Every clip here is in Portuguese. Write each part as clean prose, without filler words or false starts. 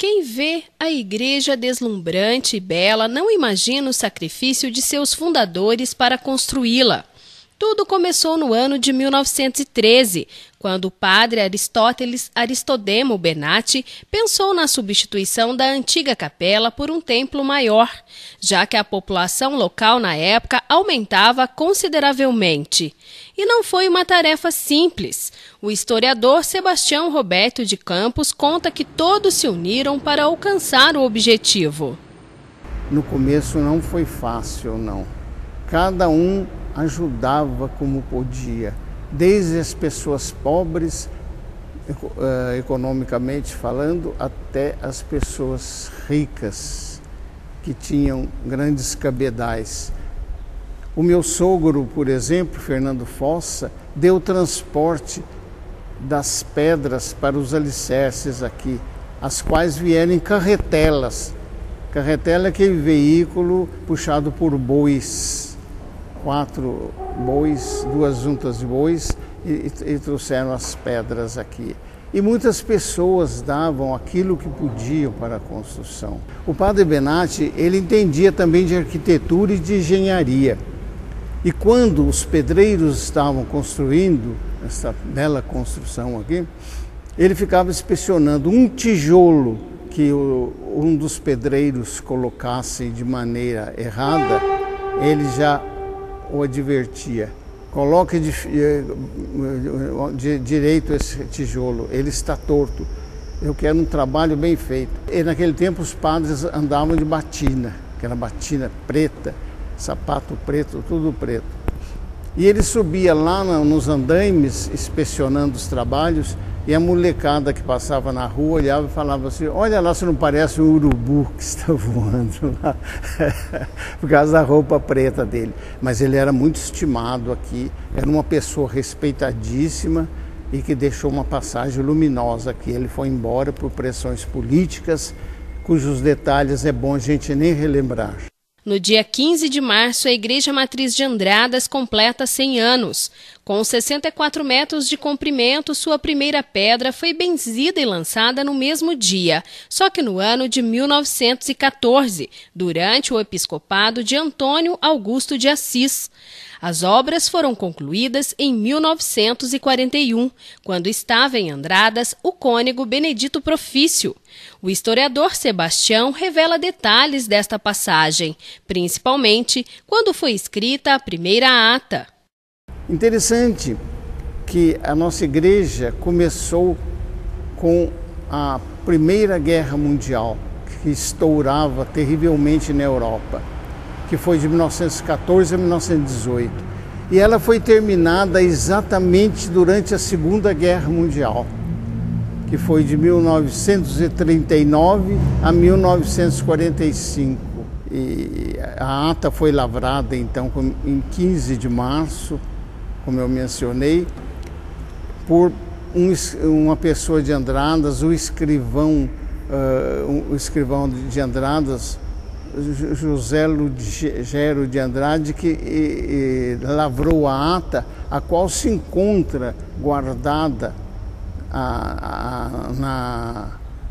Quem vê a igreja deslumbrante e bela não imagina o sacrifício de seus fundadores para construí-la. Tudo começou no ano de 1913, quando o padre Aristóteles Aristodemo Benatti pensou na substituição da antiga capela por um templo maior, já que a população local na época aumentava consideravelmente. E não foi uma tarefa simples. O historiador Sebastião Roberto de Campos conta que todos se uniram para alcançar o objetivo. No começo não foi fácil, não. Cada um ajudava como podia, desde as pessoas pobres, economicamente falando, até as pessoas ricas, que tinham grandes cabedais. O meu sogro, por exemplo, Fernando Fossa, deu transporte das pedras para os alicerces aqui, as quais vieram em carretelas. Carretela é aquele veículo puxado por bois. 4 bois, 2 juntas de bois e trouxeram as pedras aqui. E muitas pessoas davam aquilo que podiam para a construção. O padre Benatti, ele entendia também de arquitetura e de engenharia. E quando os pedreiros estavam construindo essa bela construção aqui, ele ficava inspecionando um tijolo que um dos pedreiros colocasse de maneira errada, ele já o advertia: coloque direito esse tijolo, ele está torto, eu quero um trabalho bem feito. E naquele tempo os padres andavam de batina, que era batina preta, sapato preto, tudo preto. E ele subia lá nos andaimes, inspecionando os trabalhos, e a molecada que passava na rua olhava e falava assim: olha lá se não parece um urubu que está voando lá, por causa da roupa preta dele. Mas ele era muito estimado aqui, era uma pessoa respeitadíssima e que deixou uma passagem luminosa aqui. Ele foi embora por pressões políticas, cujos detalhes é bom a gente nem relembrar. No dia 15 de março, a Igreja Matriz de Andradas completa 100 anos. Com 64 metros de comprimento, sua primeira pedra foi benzida e lançada no mesmo dia, só que no ano de 1914, durante o episcopado de Antônio Augusto de Assis. As obras foram concluídas em 1941, quando estava em Andradas o cônego Benedito Profício. O historiador Sebastião revela detalhes desta passagem, principalmente quando foi escrita a primeira ata. Interessante que a nossa igreja começou com a Primeira Guerra Mundial, que estourava terrivelmente na Europa, que foi de 1914 a 1918. E ela foi terminada exatamente durante a Segunda Guerra Mundial, que foi de 1939 a 1945. E a ata foi lavrada, então, em 15 de março, como eu mencionei, por uma pessoa de Andradas, o escrivão de Andradas, José Lugero de Andrade, que lavrou a ata, a qual se encontra guardada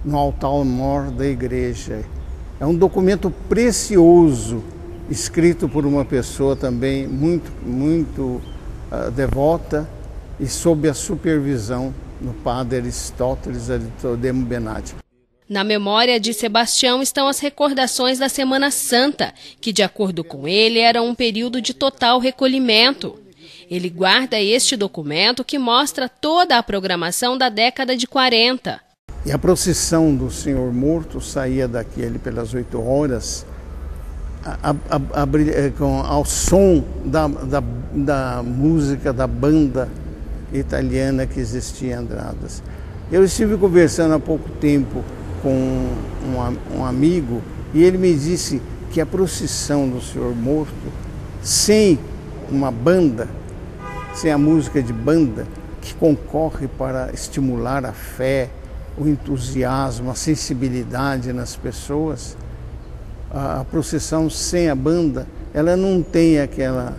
no altar-mor da igreja. É um documento precioso, escrito por uma pessoa também muito devota e sob a supervisão do padre Aristóteles Aristodemo Benatti. Na memória de Sebastião estão as recordações da Semana Santa, que, de acordo com ele, era um período de total recolhimento. Ele guarda este documento que mostra toda a programação da década de 40. E a procissão do Senhor Morto saía daqui ali pelas 8 horas, ao som da música da banda italiana que existia em Andradas. Eu estive conversando há pouco tempo com um amigo e ele me disse que a procissão do Senhor Morto, sem uma banda, sem a música de banda, que concorre para estimular a fé, o entusiasmo, a sensibilidade nas pessoas, a procissão sem a banda, ela não tem aquele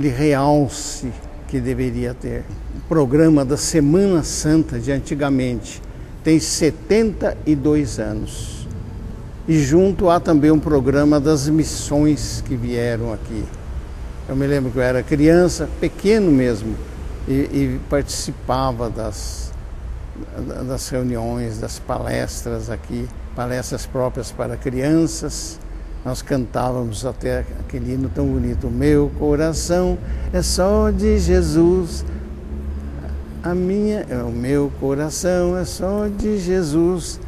realce que deveria ter. O programa da Semana Santa de antigamente, tem 72 anos. E junto há também um programa das missões que vieram aqui. Eu me lembro que eu era criança, pequeno mesmo, e participava das reuniões, das palestras aqui, palestras próprias para crianças. Nós cantávamos até aquele hino tão bonito: o meu coração é só de Jesus, o meu coração é só de Jesus.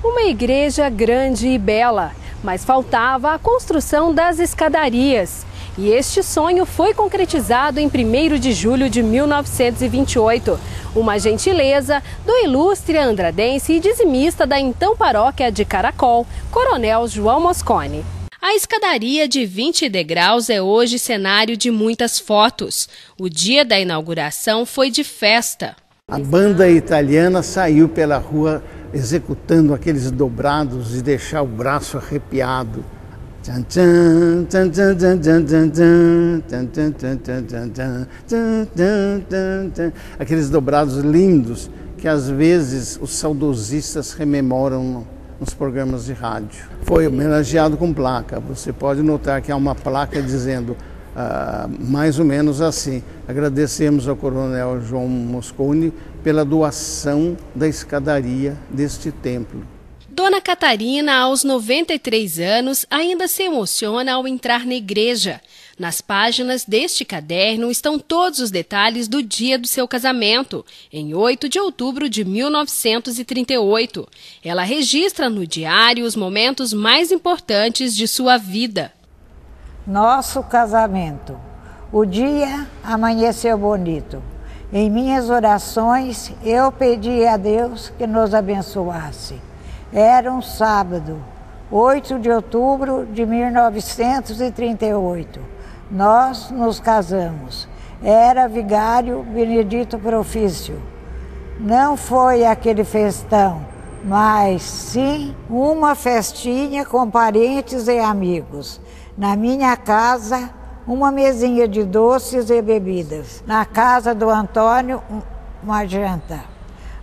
Uma igreja grande e bela, mas faltava a construção das escadarias. E este sonho foi concretizado em 1º de julho de 1928. Uma gentileza do ilustre andradense e dizimista da então paróquia de Caracol, Coronel João Mosconi. A escadaria de 20 degraus é hoje cenário de muitas fotos. O dia da inauguração foi de festa. A banda italiana saiu pela rua executando aqueles dobrados de deixar o braço arrepiado. Aqueles dobrados lindos que às vezes os saudosistas rememoram nos programas de rádio. Foi homenageado com placa. Você pode notar que há uma placa dizendo mais ou menos assim: agradecemos ao Coronel João Mosconi pela doação da escadaria deste templo. Dona Catarina, aos 93 anos, ainda se emociona ao entrar na igreja. Nas páginas deste caderno estão todos os detalhes do dia do seu casamento, em 8 de outubro de 1938. Ela registra no diário os momentos mais importantes de sua vida. Nosso casamento. O dia amanheceu bonito. Em minhas orações, eu pedi a Deus que nos abençoasse. Era um sábado, 8 de outubro de 1938. Nós nos casamos. Era vigário Benedito Profício. Não foi aquele festão, mas sim uma festinha com parentes e amigos. Na minha casa, uma mesinha de doces e bebidas. Na casa do Antônio, uma janta.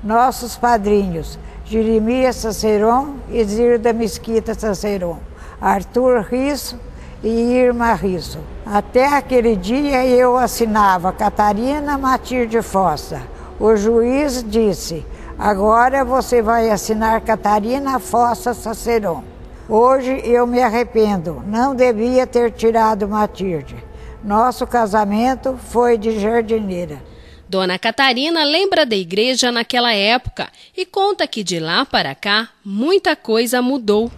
Nossos padrinhos: Jeremias Saceron e Zilda Mesquita Saceron, Arthur Risso e Irma Risso. Até aquele dia eu assinava Catarina Matilde Fossa. O juiz disse: agora você vai assinar Catarina Fossa Saceron. Hoje eu me arrependo, não devia ter tirado Matilde. Nosso casamento foi de jardineira. Dona Catarina lembra da igreja naquela época e conta que de lá para cá muita coisa mudou.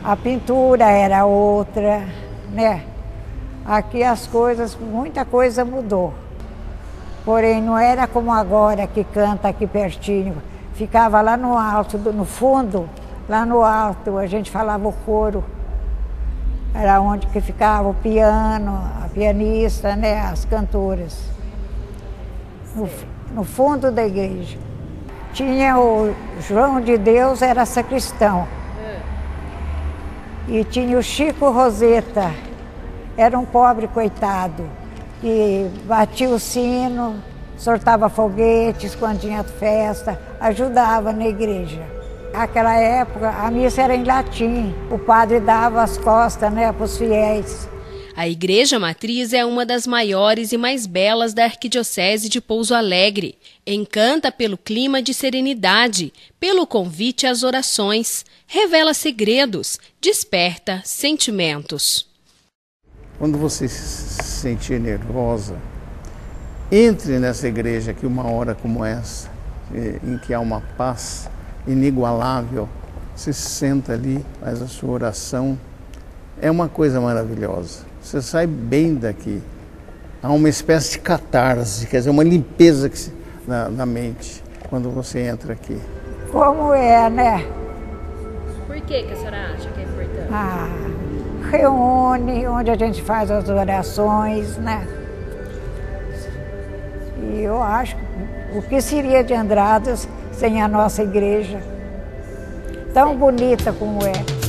A pintura era outra, né? Aqui as coisas, muita coisa mudou. Porém, não era como agora que canta aqui pertinho. Ficava lá no alto, no fundo, lá no alto, a gente falava o coro. Era onde que ficava o piano, a pianista, né? As cantoras. No fundo da igreja. Tinha o João de Deus, era sacristão. E tinha o Chico Roseta, era um pobre coitado, que batia o sino, soltava foguetes quando tinha festa, ajudava na igreja. Naquela época, a missa era em latim, o padre dava as costas, né, para os fiéis. A Igreja Matriz é uma das maiores e mais belas da Arquidiocese de Pouso Alegre. Encanta pelo clima de serenidade, pelo convite às orações, revela segredos, desperta sentimentos. Quando você se sentir nervosa, entre nessa igreja aqui uma hora como essa, em que há uma paz inigualável. Você se senta ali, faz a sua oração. É uma coisa maravilhosa. Você sai bem daqui. Há uma espécie de catarse, quer dizer, uma limpeza na mente, quando você entra aqui. Como é, né? Por que a senhora acha que é importante? Reúne, onde a gente faz as orações, né? E eu acho, o que seria de Andradas sem a nossa igreja? Tão bonita como é.